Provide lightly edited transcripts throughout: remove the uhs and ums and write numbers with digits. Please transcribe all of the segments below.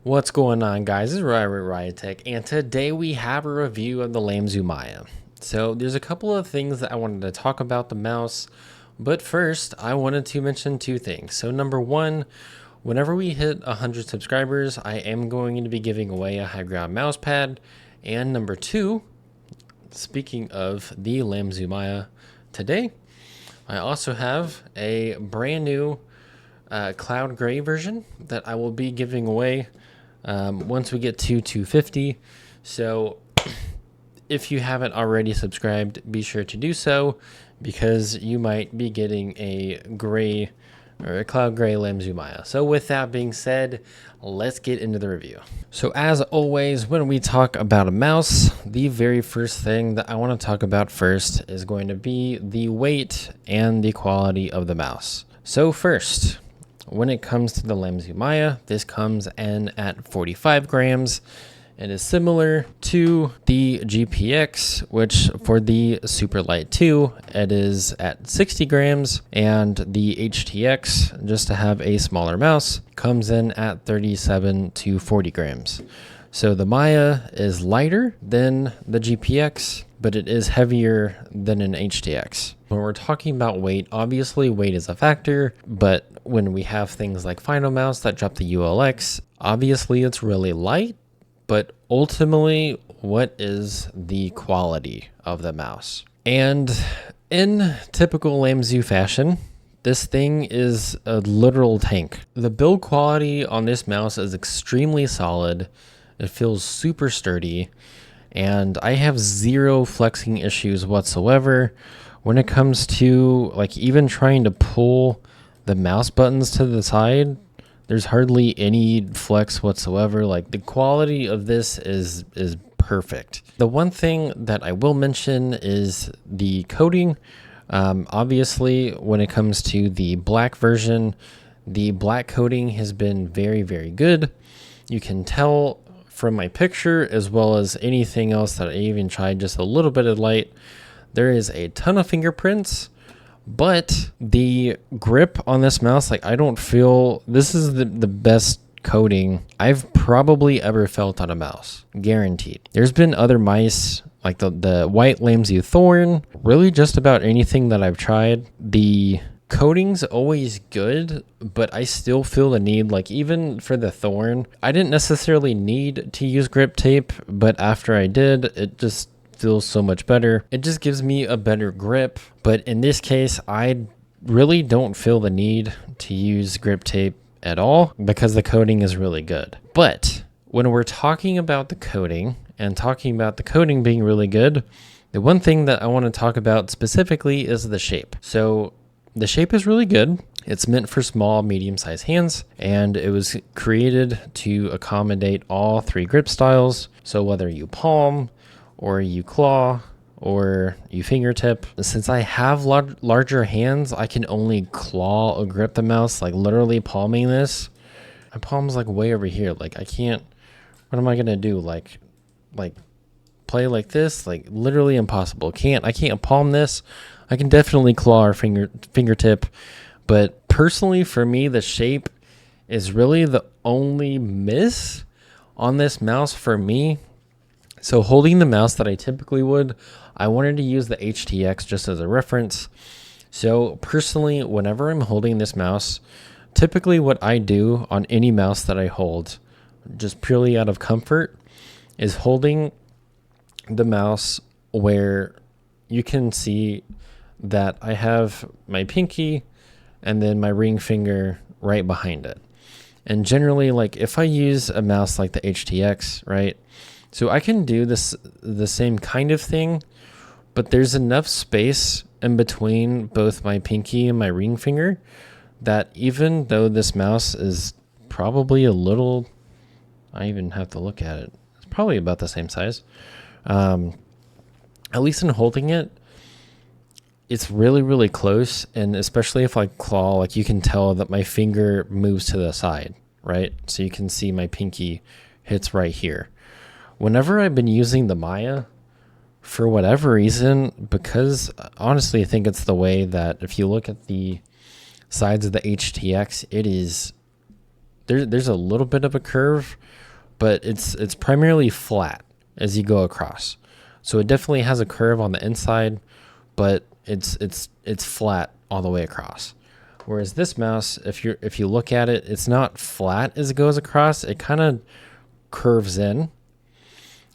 What's going on, guys? This is Riot Tech, and today we have a review of the Lamzu Maya. So there's a couple of things that I wanted to talk about the mouse, but first I wanted to mention two things. So number one, whenever we hit 100 subscribers, I am going to be giving away a high ground mouse pad. And number two, speaking of the Lamzu Maya, today I also have a brand new cloud gray version that I will be giving away once we get to 250. So if you haven't already subscribed, be sure to do so, because you might be getting a gray or a cloud gray Lamzu Maya. So with that being said, let's get into the review. So as always, when we talk about a mouse, the very first thing that I want to talk about first is going to be the weight and the quality of the mouse. So first, when it comes to the Lamzu Maya, this comes in at 45 grams. It is similar to the GPX, which for the Super Light 2, it is at 60 grams, and the HTX, just to have a smaller mouse, comes in at 37 to 40 grams. So the Maya is lighter than the GPX, but it is heavier than an HTX. When we're talking about weight, obviously weight is a factor, but when we have things like Final Mouse that drop the ULX, obviously it's really light, but ultimately, what is the quality of the mouse? And in typical Lamzu fashion, this thing is a literal tank. The build quality on this mouse is extremely solid. It feels super sturdy, and I have zero flexing issues whatsoever. When it comes to like even trying to pull the mouse buttons to the side, there's hardly any flex whatsoever. Like the quality of this is perfect. The one thing that I will mention is the coating. Obviously, when it comes to the black version, the black coating has been very, very good. You can tell from my picture, as well as anything else that I even tried just a little bit of light, there is a ton of fingerprints. But the grip on this mouse, like I don't feel, this is the best coating I've probably ever felt on a mouse, guaranteed. There's been other mice like the white Lamzu Thorn, really just about anything that I've tried. The coating's always good, but I still feel the need, like even for the Thorn, I didn't necessarily need to use grip tape, but after I did, it just feels so much better. It just gives me a better grip. But in this case, I really don't feel the need to use grip tape at all because the coating is really good. But when we're talking about the coating and talking about the coating being really good, the one thing that I want to talk about specifically is the shape. So the shape is really good. It's meant for small, medium-sized hands, and it was created to accommodate all three grip styles. So whether you palm, or you claw, or you fingertip. Since I have larger hands, I can only claw or grip the mouse, like literally palming this. My palm's like way over here. Like I can't, what am I gonna do? Like play like this? Like literally impossible. I can't palm this. I can definitely claw or fingertip, but personally for me, the shape is really the only miss on this mouse for me. So holding the mouse that I typically would, I wanted to use the HTX just as a reference. So personally, whenever I'm holding this mouse, typically what I do on any mouse that I hold, just purely out of comfort, is holding the mouse where you can see that I have my pinky and then my ring finger right behind it. And generally, like if I use a mouse like the HTX, right? So I can do the same kind of thing, but there's enough space in between both my pinky and my ring finger that even though this mouse is probably a little, I even have to look at it, it's probably about the same size. At least in holding it, it's really, really close. And especially if I claw, like you can tell that my finger moves to the side, right? So you can see my pinky hits right here. Whenever I've been using the Maya, for whatever reason, because honestly, I think it's the way that if you look at the sides of the HTX, it is there's a little bit of a curve, but it's primarily flat as you go across. So it definitely has a curve on the inside, but it's flat all the way across. Whereas this mouse, if you look at it, it's not flat as it goes across. It kind of curves in.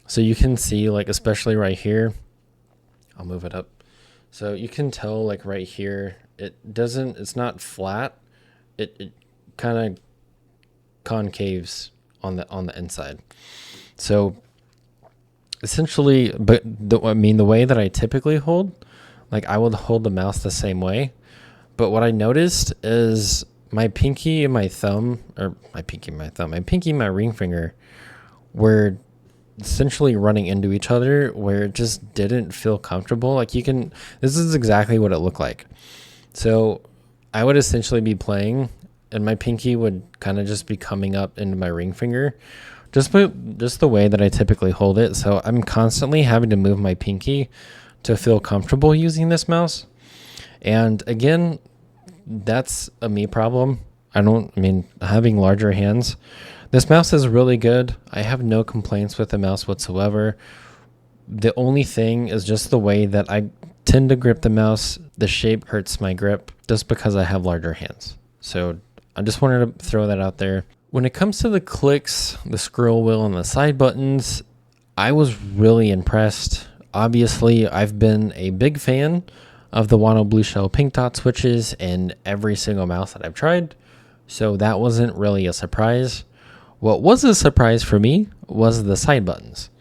So you can see, like, especially right here, I'll move it up. So you can tell, like, right here, it's not flat. It kind of concaves on the inside. So essentially, but the way that I typically hold, like, I would hold the mouse the same way. But what I noticed is my pinky and my thumb, or my pinky and my ring finger were essentially running into each other, where it just didn't feel comfortable. Like, this is exactly what it looked like. So I would essentially be playing and my pinky would kind of just be coming up into my ring finger, just the way that I typically hold it. So I'm constantly having to move my pinky to feel comfortable using this mouse. And again, that's a me problem. Having larger hands, this mouse is really good. I have no complaints with the mouse whatsoever. The only thing is just the way that I tend to grip the mouse. The shape hurts my grip just because I have larger hands. So I just wanted to throw that out there. When it comes to the clicks, the scroll wheel, and the side buttons, I was really impressed. Obviously, I've been a big fan of the Wano Blue Shell Pink Dot switches in every single mouse that I've tried, so that wasn't really a surprise. What was a surprise for me was the side buttons.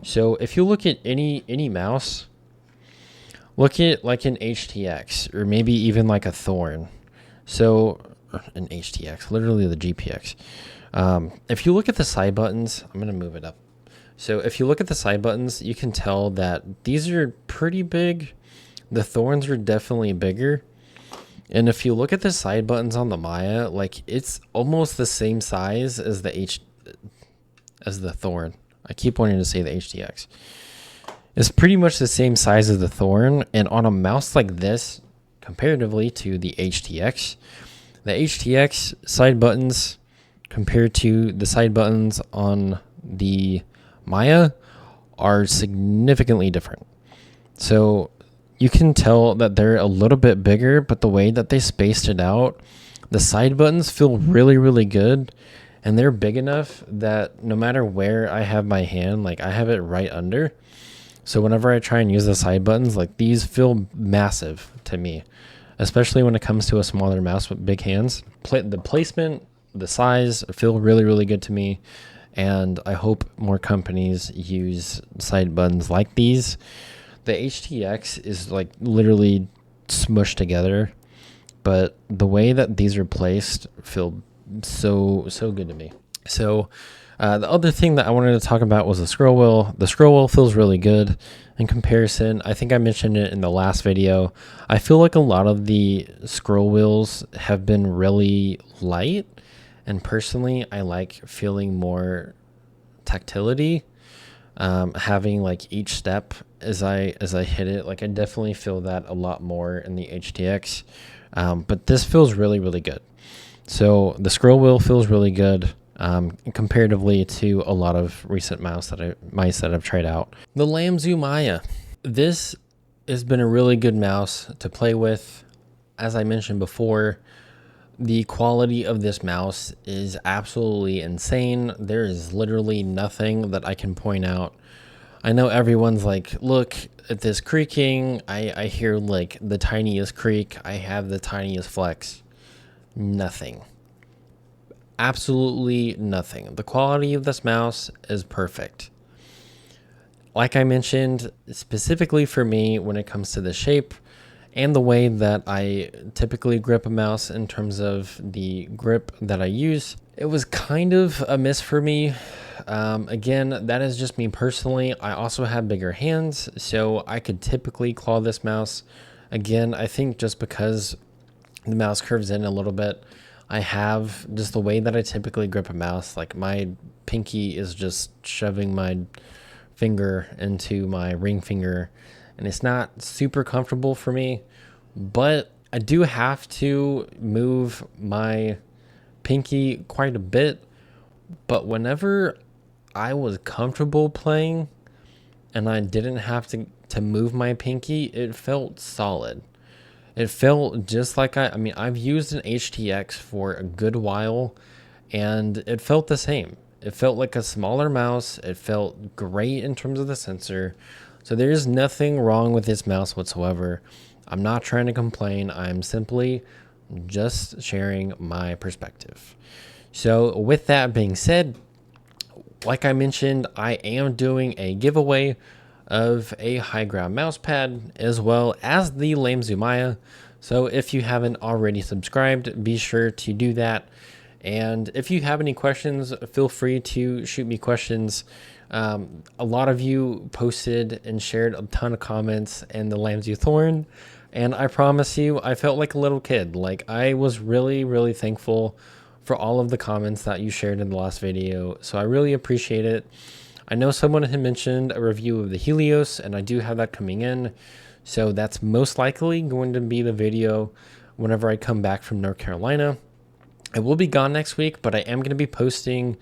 So if you look at any mouse, look at like an HTX or maybe even like a Thorn. So an HTX, literally the GPX. If you look at the side buttons, I'm going to move it up. So if you look at the side buttons, you can tell that these are pretty big. The Thorns are definitely bigger. And if you look at the side buttons on the Maya, like, it's almost the same size as the Thorn. I keep wanting to say the HTX. It's pretty much the same size as the Thorn. And on a mouse like this, comparatively to the HTX side buttons compared to the side buttons on the Maya are significantly different. So you can tell that they're a little bit bigger, but the way that they spaced it out, the side buttons feel really, really good. And they're big enough that no matter where I have my hand, like, I have it right under. So whenever I try and use the side buttons, like, these feel massive to me, especially when it comes to a smaller mouse with big hands. The placement, the size feel really, really good to me. And I hope more companies use side buttons like these. The HTX is like literally smushed together, but the way that these are placed feel so good to me. So the other thing that I wanted to talk about was the scroll wheel. The scroll wheel feels really good in comparison. I think I mentioned it in the last video. I feel like a lot of the scroll wheels have been really light, and personally I like feeling more tactility, having like each step as I hit it. Like, I definitely feel that a lot more in the HTX, but this feels really, really good. So the scroll wheel feels really good comparatively to a lot of recent mice that I've tried out. The Lamzu Maya. This has been a really good mouse to play with. As I mentioned before, the quality of this mouse is absolutely insane. There is literally nothing that I can point out. I know everyone's like, look at this creaking. I hear like the tiniest creak. I have the tiniest flex. Nothing. Absolutely nothing. The quality of this mouse is perfect. Like I mentioned, specifically for me, when it comes to the shape and the way that I typically grip a mouse in terms of the grip that I use, it was kind of a miss for me. Again, that is just me personally. I also have bigger hands, so I could typically claw this mouse. Again, I think just because the mouse curves in a little bit, I have just the way that I typically grip a mouse. Like, my pinky is just shoving my finger into my ring finger, and it's not super comfortable for me, but I do have to move my pinky quite a bit, but whenever I was comfortable playing and I didn't have to move my pinky, it felt solid. It felt just like I mean, I've used an HTX for a good while and it felt the same. It felt like a smaller mouse. It felt great in terms of the sensor. So there's nothing wrong with this mouse whatsoever. I'm not trying to complain. I'm simply just sharing my perspective. So with that being said, like I mentioned, I am doing a giveaway of a high ground mouse pad as well as the Lamzu Maya. So if you haven't already subscribed, be sure to do that. And if you have any questions, feel free to shoot me questions. A lot of you posted and shared a ton of comments in the Lamzu Thorn. And I promise you, I felt like a little kid. Like, I was really, really thankful for all of the comments that you shared in the last video. So I really appreciate it. I know someone had mentioned a review of the Helios, and I do have that coming in. So that's most likely going to be the video whenever I come back from North Carolina. I will be gone next week, but I am going to be posting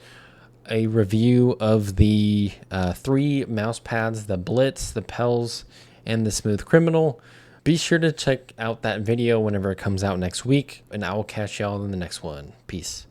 a review of the 3 mouse pads, the Blitz, the Pels, and the Smooth Criminal. Be sure to check out that video whenever it comes out next week, and I will catch y'all in the next one. Peace.